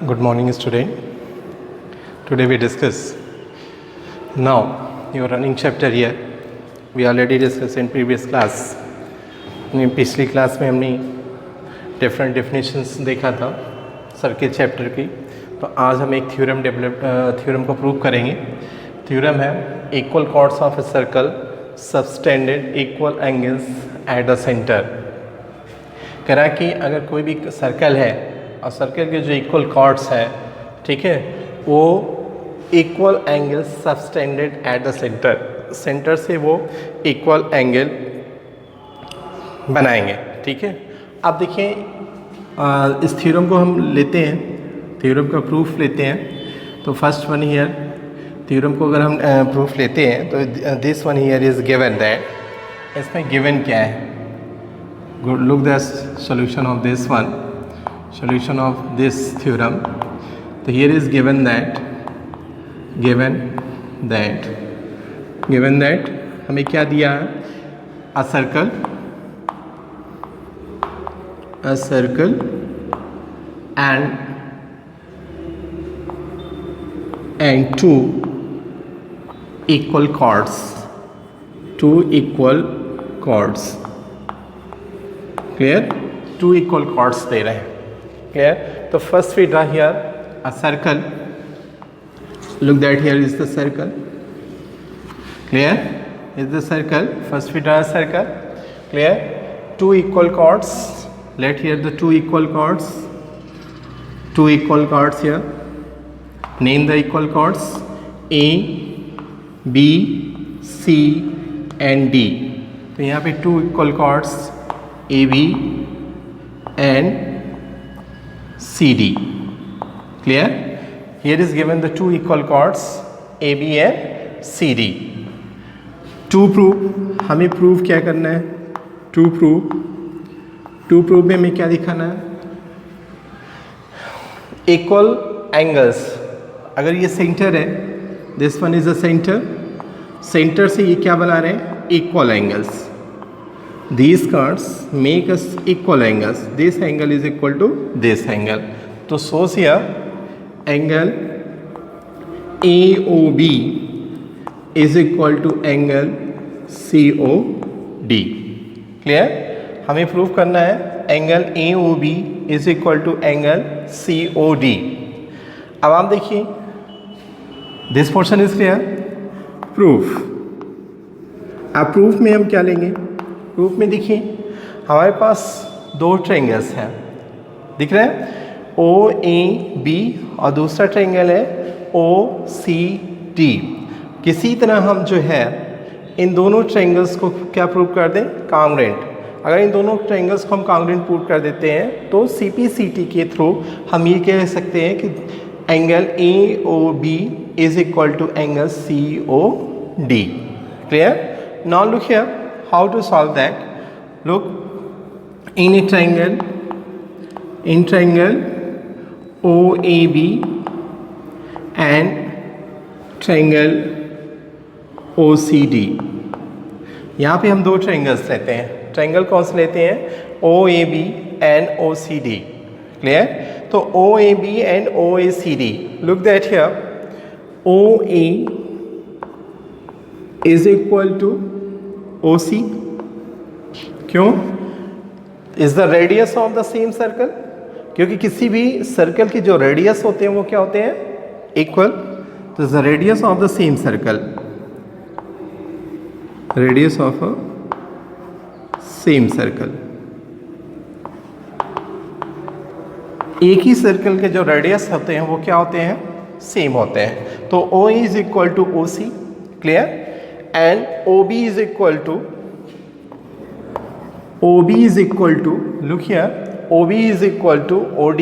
Good morning, student. Today we discuss. Now you are running chapter here. We already discussed in previous class. पिछली class में हमने different definitions देखा था circle chapter की. तो आज हम एक थ्योरम को प्रूव करेंगे. थ्योरम है equal chords of a circle subtended equal angles at the centre. कह रहा है कि अगर कोई भी सर्कल है और सर्कल के जो इक्वल कॉर्ड्स है, ठीक है, वो equal angle subtended at the centre, centre से वो इक्वल एंगल बनाएंगे. ठीक है. अब देखिए इस थ्योरम को हम लेते हैं, थ्योरम का प्रूफ लेते हैं. तो फर्स्ट वन हियर थ्योरम को अगर हम प्रूफ लेते हैं तो this one here is given that. इसमें गिवन क्या है? Look the solution of this one, solution of this theorem. So here is given that हमें क्या दिया है? a circle and two equal chords. Clear? Two equal chords दे रहे हैं. Clear? So first we draw here a circle. Look that here is the circle. Clear? Is the circle. First we draw a circle. Clear? Two equal chords. Let here the two equal chords. Two equal chords here. Name the equal chords A, B, C and D. तो यहाँ पे two equal chords A, B and CD. Clear? Here is given the two equal chords AB and CD. To prove, हमें prove क्या करना है? To prove में हमें क्या दिखाना है? Equal angles. अगर ये सेंटर है, this one is a center. Centre से ये क्या बना रहे हैं? Equal angles. These chords make us equal angles. This angle is equal to this angle. तो source here angle AOB is equal to angle COD. Clear? हमें prove करना है angle AOB is equal to angle COD. अब आप देखिए this portion is clear. Proof. अब proof में हम क्या लेंगे? प्रूफ में देखिए हमारे पास दो ट्रायंगल्स हैं, दिख रहे हैं, OAB और दूसरा ट्रायंगल है OCD. किसी तरह हम जो है इन दोनों ट्रायंगल्स को क्या प्रूव कर दें? कॉन्ग्रुएंट. अगर इन दोनों ट्रायंगल्स को हम कॉन्ग्रुएंट प्रूव कर देते हैं तो CPCT के थ्रू हम ये कह सकते हैं कि angle AOB is equal to angle COD. Clear? Now look here how to solve that. Look, in triangle OAB and triangle OCD. यहाँ पे हम दो ट्रायंगल्स लेते हैं. ट्रायंगल कौन से लेते हैं? OAB and OCD. Clear? तो OAB and OACD. Look that here OA is equal to OC. क्यों? Is the radius of the same circle. क्योंकि किसी भी सर्कल की जो रेडियस होते हैं वो क्या होते हैं? इक्वल. तो is the radius of the same circle, radius of a same circle. एक ही सर्कल के जो रेडियस होते हैं वो क्या होते हैं? सेम होते हैं. तो O is equal to OC. Clear? and OB is equal to look here, OB is equal to OD.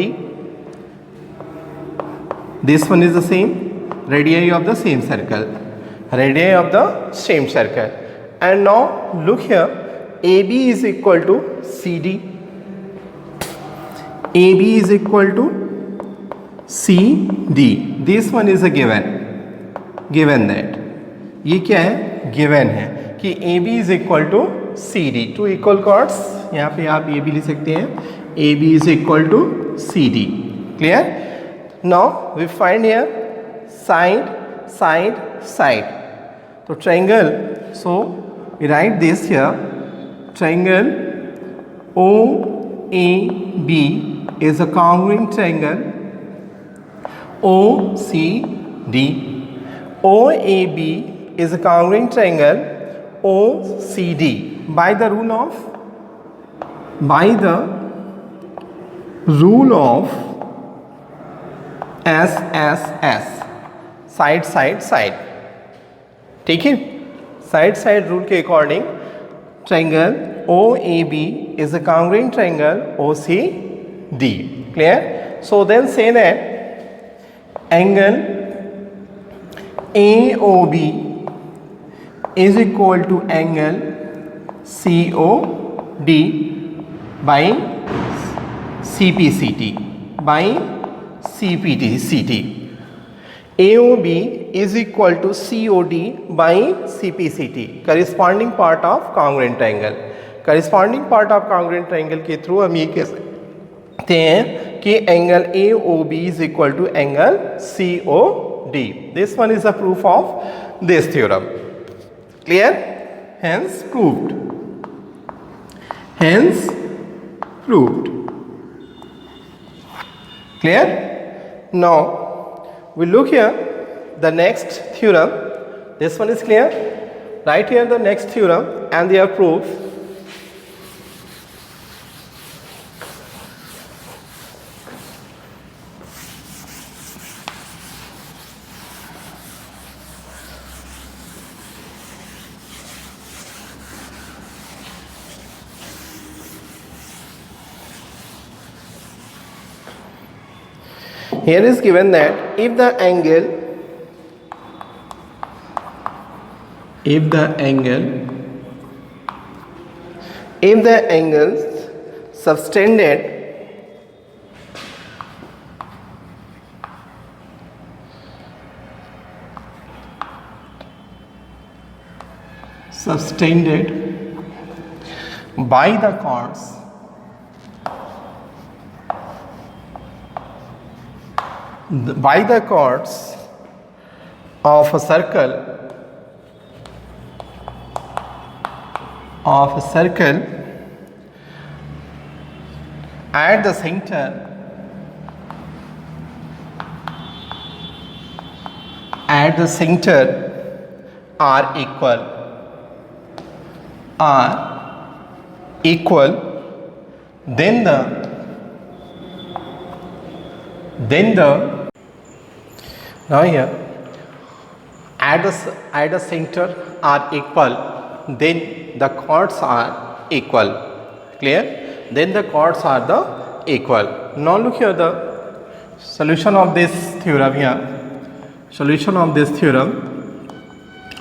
This one is the same radii of the same circle, and now look here, AB is equal to CD. This one is a given that ये क्या है? Given है कि AB is equal to CD. Two equal chords, यहाँ पे आप ये भी लिख सकते हैं AB is equal to CD. Clear? Now we find here side, side, side. So triangle, so we write this here, triangle OAB is a congruent triangle OCD. OAB is a congruent triangle OCD by the rule of SSS, side side side. ठीक है, side side rule के according triangle OAB is a congruent triangle OCD. Clear? So then say that angle AOB is equal to angle COD by CPCT. AOB is equal to COD by CPCT, corresponding part of congruent triangle. Corresponding part of congruent triangle के through हम ये कह सकते हैं कि angle AOB is equal to angle COD. This one is a proof of this theorem. Clear? Hence proved. Clear? Now we look here the next theorem. This one is clear. Write here the next theorem and their proof. Here is given that if the angles subtended by the chords of a circle at the center are equal, then the now here at the center are equal, then the chords are equal. Clear? Then the chords are the equal. Now look here the solution of this theorem here. Solution of this theorem.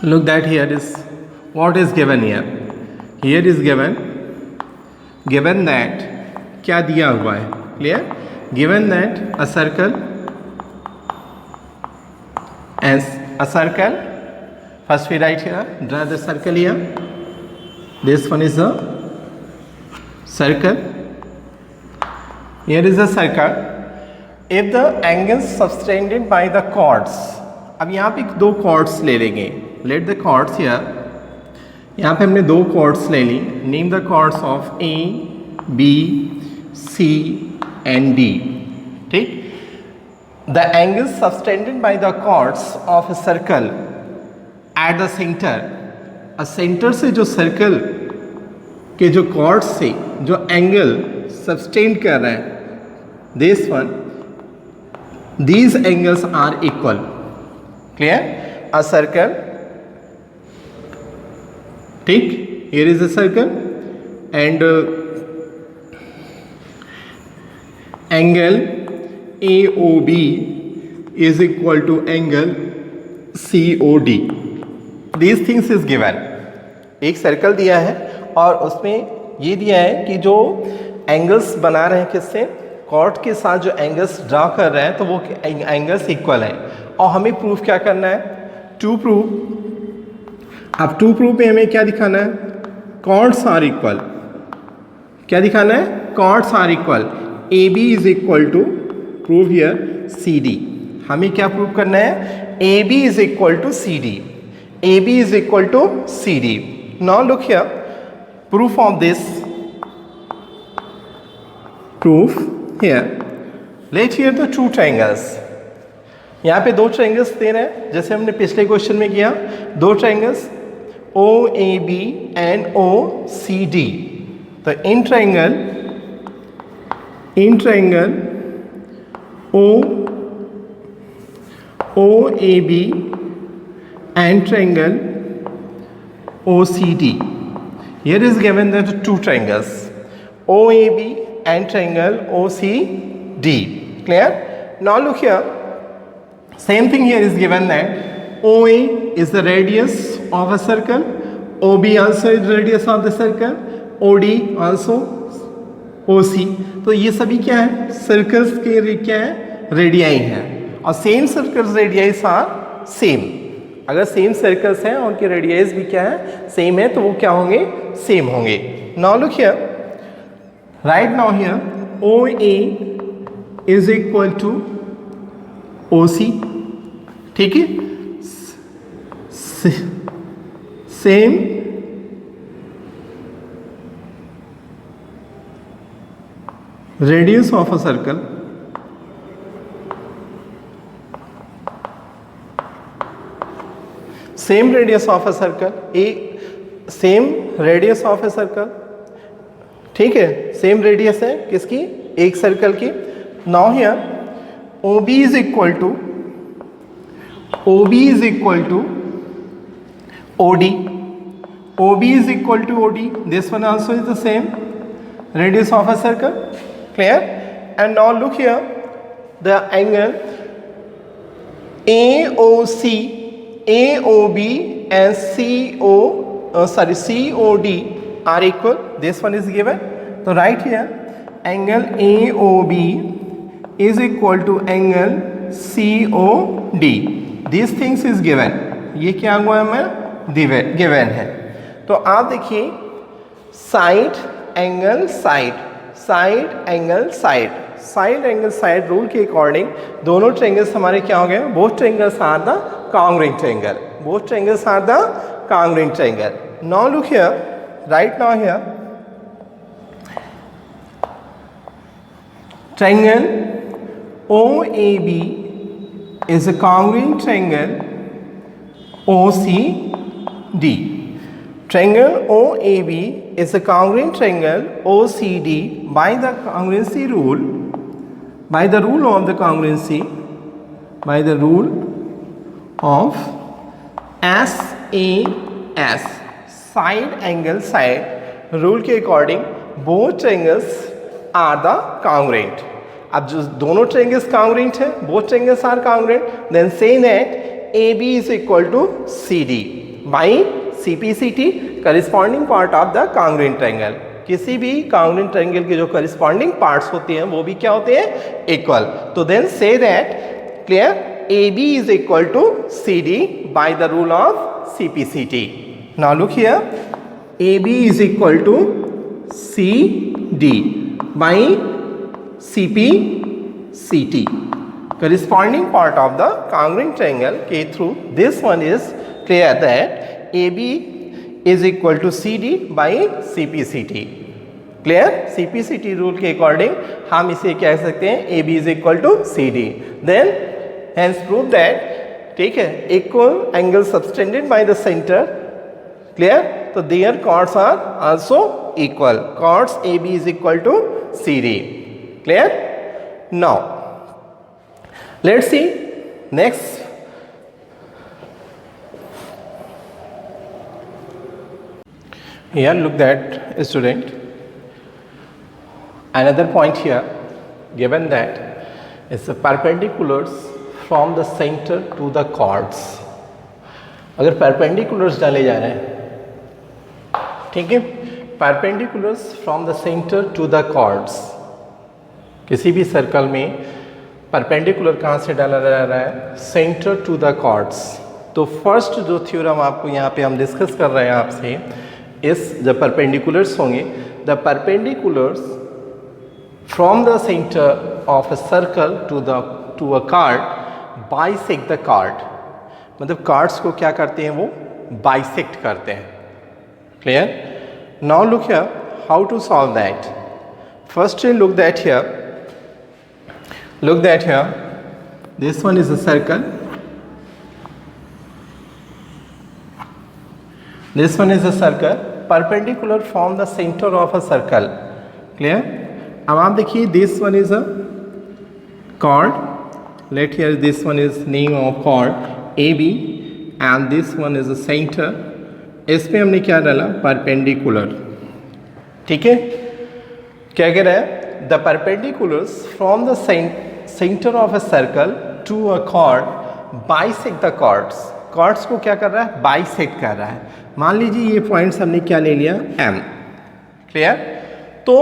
Look that here is what is given here. Here is given that क्या दिया हुआ है. Clear? Given that a circle, first we write here, draw the circle here. This one is a circle. Here is a circle. If the angles subtended by the chords, अब यहाँ पे दो chords ले लेंगे. Let the chords here. यहाँ पे हमने दो chords ले ली. Name the chords of A, B, C and D. ठीक? The angles subtended by the chords of a circle at the center. A center से जो circle के जो chords से जो angle subtend कर रहे हैं, these angles are equal. Clear? A circle. ठीक? Here is a circle and angle AOB is equal to angle COD. These things is given. एक सर्कल दिया है और उसमें ये दिया है कि जो एंगल्स बना रहे हैं किससे, कॉर्ड के साथ जो एंगल्स ड्रा कर रहे हैं तो वो एंगल्स इक्वल हैं. और हमें प्रूफ क्या करना है? To proof. अब टू प्रूफ में हमें क्या दिखाना है? Chords are equal. क्या दिखाना है? Chords are equal. AB is equal to, prove here, C D. हमें क्या प्रूव करना है? A B is equal to C D. A B is equal to C D. Now look here, proof of this, proof here, let here the two triangles. यहाँ पे दो triangles दे रहे हैं जैसे हमने पिछले क्वेश्चन में किया, दो triangles O A B and O C D. तो in triangle O A B and triangle O C D, here is given the two triangles OAB and triangle OCD. Clear? Now look here, same thing here is given that OA is the radius of a circle, OB also is the radius of the circle, OD also OC। तो ये सभी क्या है? Circles के क्या है? Radii हैं, और सेम सर्कल्स रेडियाइस आर सेम। अगर सेम सर्कल्स हैं और उनके रेडियस भी क्या है? सेम है, तो वो क्या होंगे? सेम होंगे। Now look here, right now here O A is equal to O C, ठीक है? Same radius of a circle, same radius of a circle, same radius of a circle, ठीक है? सेम रेडियस है किसकी? एक circle की। Now here O B is equal to O D, O B is equal to O D, this one also is the same radius of a circle. Clear? And now look here the angle AOC, AOB and COD are equal. This one is given. So right here, angle AOB is equal to angle COD. These things is given. ये क्या हुआ हमें? given है। तो आप देखिए, side angle side, side angle side, side angle side rule के according दोनों ट्रायंगल्स हमारे क्या हो गए? Both triangles are the congruent triangle. Both triangles are the congruent triangle. Now look here, right now here, triangle OAB is a congruent triangle OCD. Triangle OAB is a congruent triangle OCD by the congruency rule, by the rule of the congruency, by the rule of SAS, side angle side rule के according both triangles are the congruent. अब जो दोनों triangles congruent है, both triangles are congruent, then say that AB is equal to CD by CPCT, corresponding part of the congruent triangle. किसी भी congruent triangle के जो corresponding parts होते हैं वो भी क्या होते हैं? इक्वल। तो then say that, clear, AB is equal to CD by the rule of CPCT. Now look here, AB is equal to CD by CPCT, corresponding part of the congruent triangle के through this one is clear that AB is equal to CD by CPCT. Clear? CPCT rule के according हम इसे क्या कह सकते हैं? AB is equal to CD. Then hence prove that, ठीक है, equal angle subtended by the center, clear? So their chords are also equal. Chords AB is equal to CD. Clear? Now let's see next. Here look that, student, another point here given that is the perpendiculars from the center to the chords. अगर perpendiculars डाले जा रहे हैं, ठीक है, perpendiculars from the center to the chords, किसी भी circle में perpendicular कहाँ से डाला जा रहा है? center to the chords। तो फर्स्ट जो थ्योरम आपको यहाँ पे हम डिस्कस कर रहे हैं आपसे, इस जब perpendiculars होंगे, the perpendiculars from the center of a circle to a card bisect the card. मतलब कार्ड्स को क्या करते हैं, वो बाइसेक्ट करते हैं. Clear? Now look here how to solve that. First look that here. Look that here. This one is a circle. This one is a circle perpendicular from the center of a circle. Clear? अब आप देखिए, this one is a chord. Let here this one is name of chord AB and this one is a center. इसमें हमने क्या डाला, perpendicular. ठीक है, क्या कह रहा है, the perpendiculars from the center of a circle to a chord bisect the chords. chords को क्या कर रहा है, bisect कर रहा है. मान लीजिए ये पॉइंट्स हमने क्या ले लिया, M. क्लियर? तो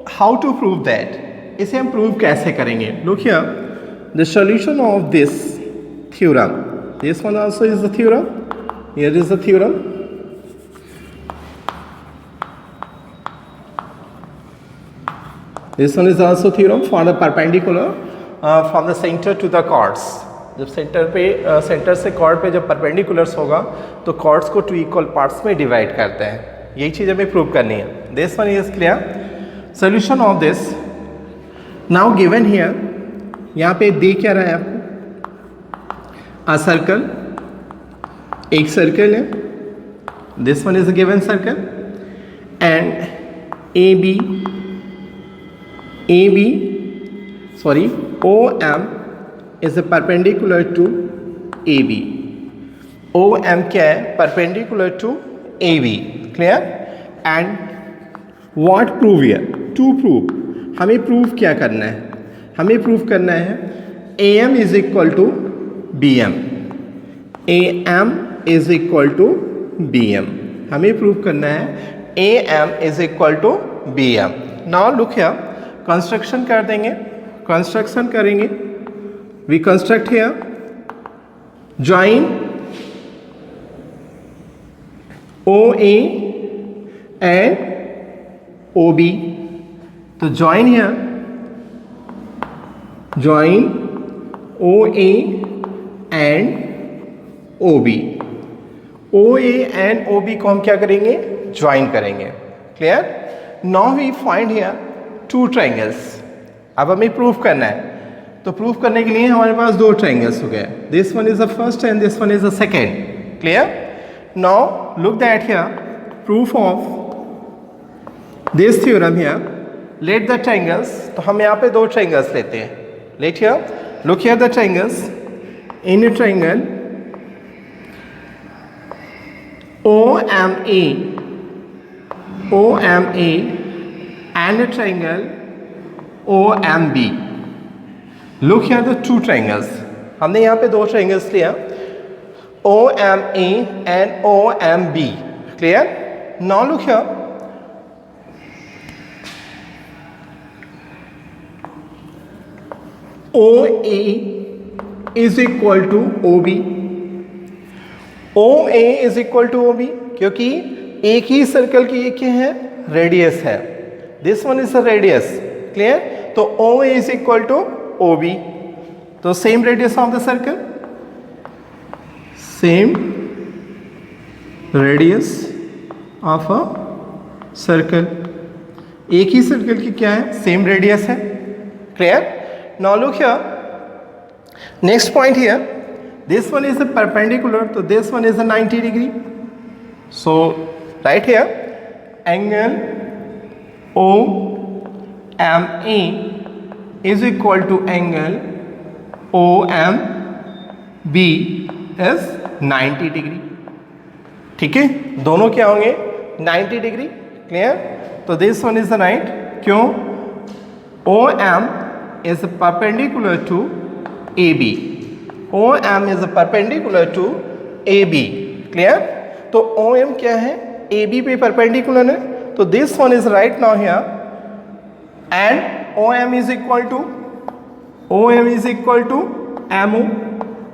हाउ टू प्रूव दैट, इसे हम प्रूव कैसे करेंगे. Look here, the solution of this theorem, this one also is the theorem, here is the theorem. This one is also theorem for the perpendicular from the center to the chords. जब centre पे centre से chord पे जब perpendiculars होगा तो chords को two equal parts में divide करते हैं. यही चीज़ हमें प्रूव करनी है. This one is clear. Solution of this now given here. यहाँ पे दे क्या रहा है आपको, a circle, एक सर्कल है. This one is a given circle and OM is a perpendicular to AB. OM क्या है, perpendicular to AB. Clear? And what prove here? To prove, हमें प्रूव क्या करना है, हमें प्रूव करना है AM is equal to BM. AM is equal to BM. हमें प्रूव करना है AM is equal to BM. Now look here, construction कर देंगे, कंस्ट्रक्शन करेंगे. We construct here join OA and OB. तो join here, join OA and OB. OA and OB को हम क्या करेंगे, ज्वाइन करेंगे. Clear? Now we find here two triangles. अब हमें प्रूफ करना है, तो प्रूफ करने के लिए हमारे पास दो ट्रायंगल्स हो गए. This one is the first and this one is the second. Clear? Now look that here, proof of this theorem here. Let the triangles, तो हम यहाँ पे दो ट्रायंगल्स लेते हैं. Let here, look here the triangles. In a triangle OMA and a triangle OMB. Look here the two triangles. हमने यहाँ पे दो triangles लिया, OMA and OMB. Clear? Now look here. OA is equal to OB. OA is equal to OB क्योंकि एक ही circle की एक है, रेडियस है. This one is a radius. Clear? तो OA is equal to OB. तो same radius of the circle, same radius of a circle. एक ही सर्कल की क्या है, सेम रेडियस है. Clear? Now look here, next point here. This one is a perpendicular, तो this one is a 90 degree. So right here, angle OMA is equal to angle OMB is 90 degree. ठीक है, दोनों क्या होंगे, 90 degree. Clear? तो this one is the right. क्यों? OM is perpendicular to AB. OM is perpendicular to AB. Clear? तो OM क्या है, AB पे परपेंडिकुलर है. तो this one is right now here. And OM is equal to MO.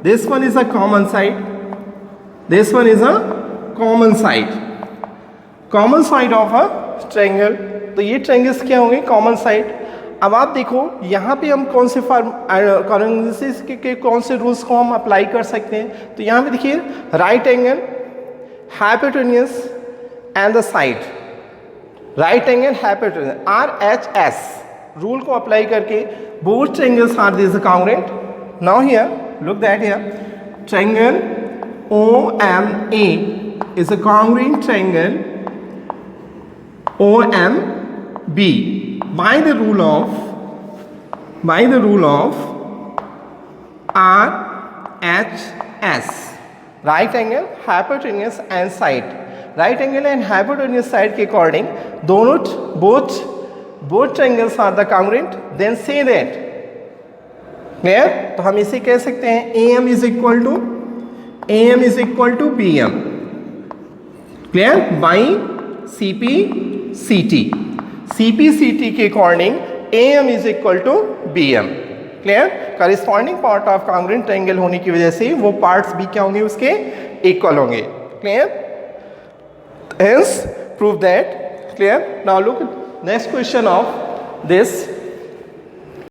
This one is a common side. This one is a common side. Common side of a triangle. तो ये triangles क्या होंगे, common side. अब आप देखो यहाँ पे हम कौन से कॉन्ग्रुएंसी के कौन से रूल्स को हम अप्लाई कर सकते हैं। तो यहाँ पे देखिए right angle, hypotenuse and the side, right angle hypotenuse RHS rule को अप्लाई करके both triangles are these congruent. Now here look that here triangle OMA is a congruent triangle OMB by the rule of RHS, right angle, hypotenuse and side. Right angle and hypotenuse side के according दोनों both triangles are the congruent. Then say that clear. तो हम इसे कह सकते हैं AM is equal to BM, clear, by CP/CT के according AM is equal to BM, clear. Corresponding part of congruent triangle होने की वजह से वो पार्ट्स भी क्या होंगे, उसके इक्वल होंगे, clear. Hence prove that, clear. Now look next question of this